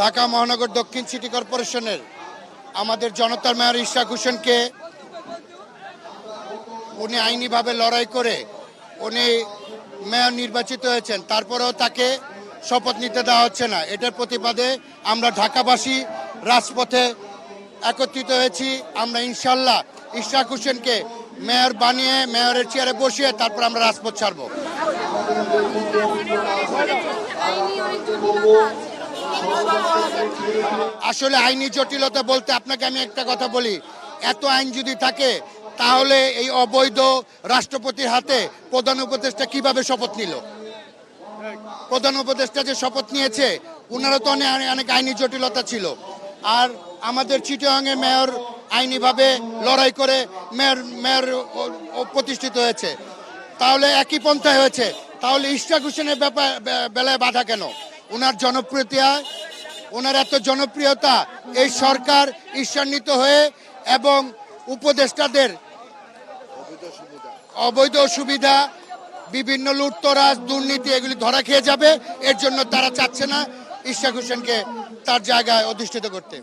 ঢাকা মহানগর দক্ষিণ সিটি কর্পোরেশনের আমাদের জনতার মেয়র ইশরাক হোসেনকে উনি আইনিভাবে লড়াই করে উনি মেয়র নির্বাচিত হয়েছেন, তারপরেও তাকে শপথ নিতে দেওয়া হচ্ছে না। এটার প্রতিবাদে আমরা ঢাকাবাসী রাজপথে একত্রিত হয়েছি। আমরা ইনশাল্লাহ ইশরাক হোসেনকে মেয়র বানিয়ে মেয়রের চেয়ারে বসিয়ে তারপর আমরা রাজপথ ছাড়বো। আসলে আইনি জটিলতা বলতে আপনাকে আমি একটা কথা বলি, এত আইন যদি থাকে তাহলে এই অবৈধ রাষ্ট্রপতির হাতে প্রধান উপদেষ্টা কিভাবে শপথ নিল? প্রধান উপদেষ্টা যে শপথ নিয়েছে ওনারও তো অনেক আইনি জটিলতা ছিল। আর আমাদের চিটাগাংয়ের মেয়র আইনিভাবে লড়াই করে মেয়র প্রতিষ্ঠিত হয়েছে, তাহলে একই পন্থায় হয়েছে। তাহলে ইশরাক হোসেনের বেলায় বাধা কেন? ওনার জনপ্রিয়তা, ওনার এত জনপ্রিয়তা এই সরকার ঈর্ষান্বিত হয়ে এবং উপদেষ্টাদের অবৈধ সুবিধা, বিভিন্ন লুটতরাজ, দুর্নীতি এগুলি ধরা খেয়ে যাবে। এর জন্য তারা চাচ্ছে না ইশরাক হোসেনকে তার জায়গায় অধিষ্ঠিত করতে।